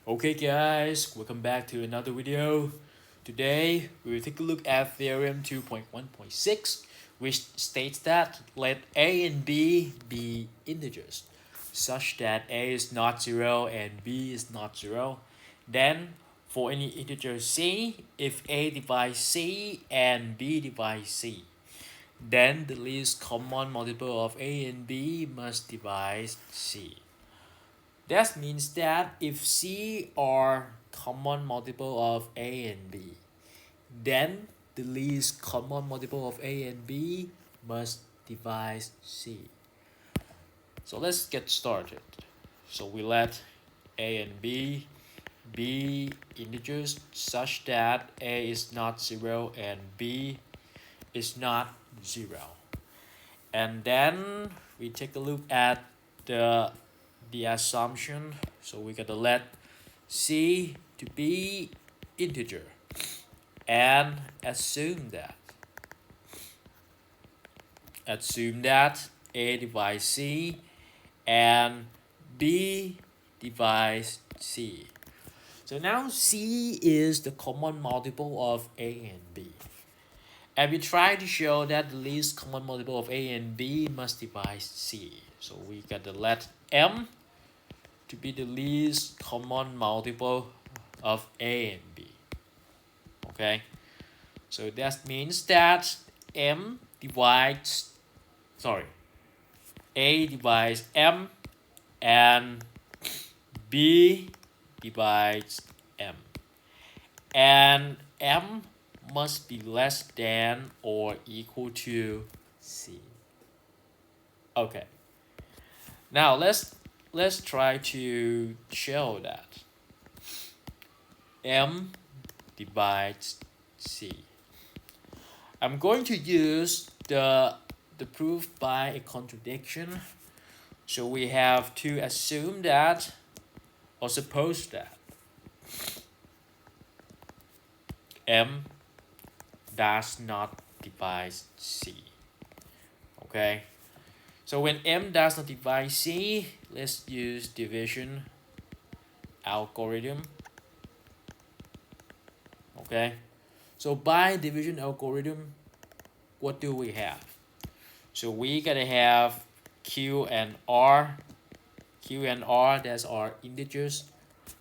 Okay guys, welcome back to another video. Today we will take a look at theorem 2.1.6, which states that let a and b be integers such that a is not 0 and b is not 0. Then for any integer c, if a divides c and b divides c, then the least common multiple of a and b must divide c. That means that if C are common multiple of A and B, then the least common multiple of A and B must divide C. So let's get started. So we let A and B be integers such that A is not 0 and B is not 0. And then we take a look at the assumption. So we gotta let C to be integer and assume that A divides C and B divides C. So now C is the common multiple of A and B. And we try to show that the least common multiple of A and B must divide C. So we gotta let M to be the least common multiple of A and B. Okay, so that means that M divides, sorry, A divides M and B divides M. And M must be less than or equal to C. Okay, now let's try to show that M divides C. I'm going to use the proof by a contradiction. So we have to assume that or suppose that M does not divide C. Okay. So when M does not divide C, let's use division algorithm. Okay. So by division algorithm, what do we have? So we gotta have Q and R. Q and R, that's our integers,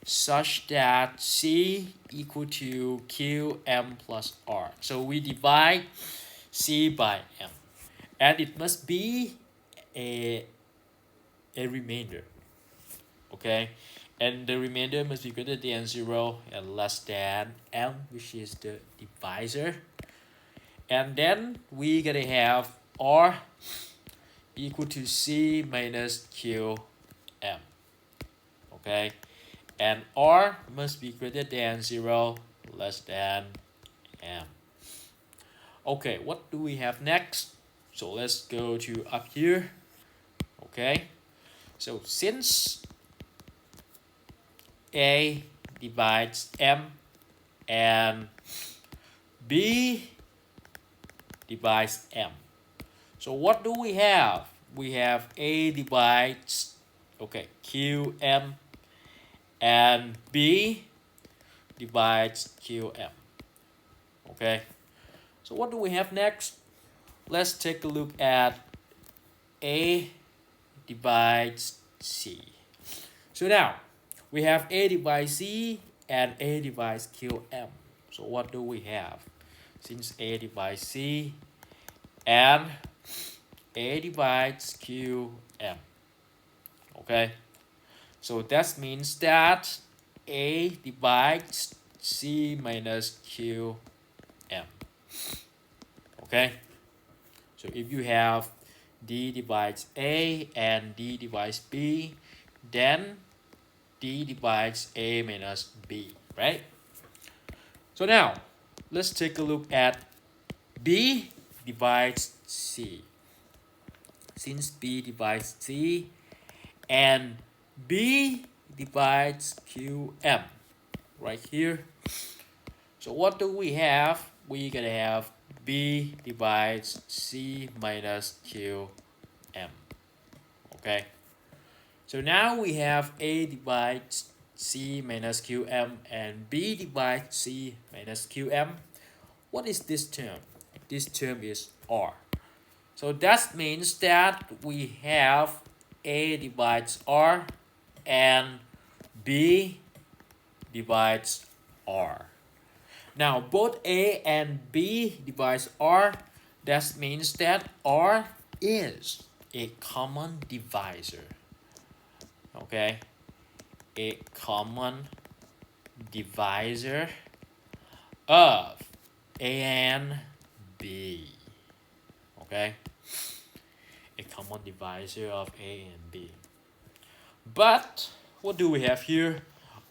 such that C equal to QM plus R. So we divide C by M. And it must be a remainder. Okay? And the remainder must be greater than 0 and less than M, which is the divisor. And then we gotta have R equal to C minus QM. Okay, and R must be greater than 0, less than M. Okay, what do we have next? So let's go to up here. Okay, so since A divides M and B divides M. So what do we have? We have A divides, okay, QM and B divides QM. Okay, so what do we have next? Let's take a look at A divides C. So now we have A divides C and A divides QM. So what do we have? Since A divides C and A divides QM. Okay, so that means that A divides C minus QM. Okay, so if you have D divides A and D divides B, then D divides A minus B, right? So now, let's take a look at B divides C. Since B divides C and B divides QM, right here. So what do we have? We gotta have B divides C minus QM. Okay. So now we have A divides C minus QM and B divides C minus QM. What is this term? This term is R. So that means that we have A divides R and B divides R. Now both A and B divides R. That means that R is a common divisor. Okay, a common divisor of A and B. Okay, a common divisor of A and B. But what do we have here?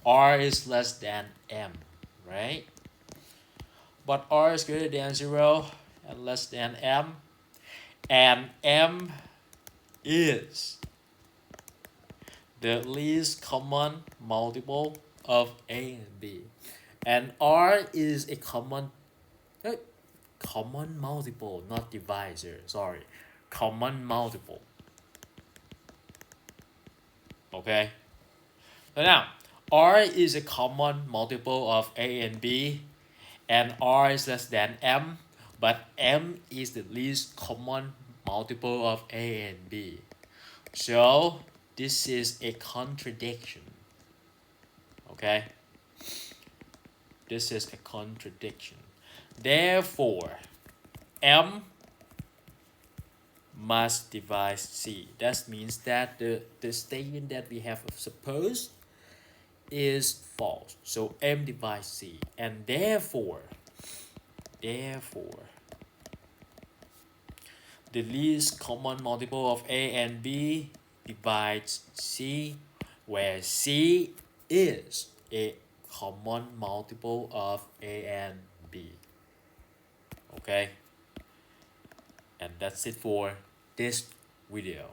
R is less than M, right? But R is greater than 0 and less than M, and M is the least common multiple of A and B, and R is a common multiple, not divisor, sorry, common multiple. Okay, so now R is a common multiple of A and B, and R is less than M, but M is the least common multiple of A and B. So this is a contradiction. Okay, this is a contradiction. Therefore, M must divide C. That means that the statement that we have supposed is false. So M divides C, and therefore the least common multiple of A and B divides C, where C is a common multiple of A and B. Okay, and that's it for this video.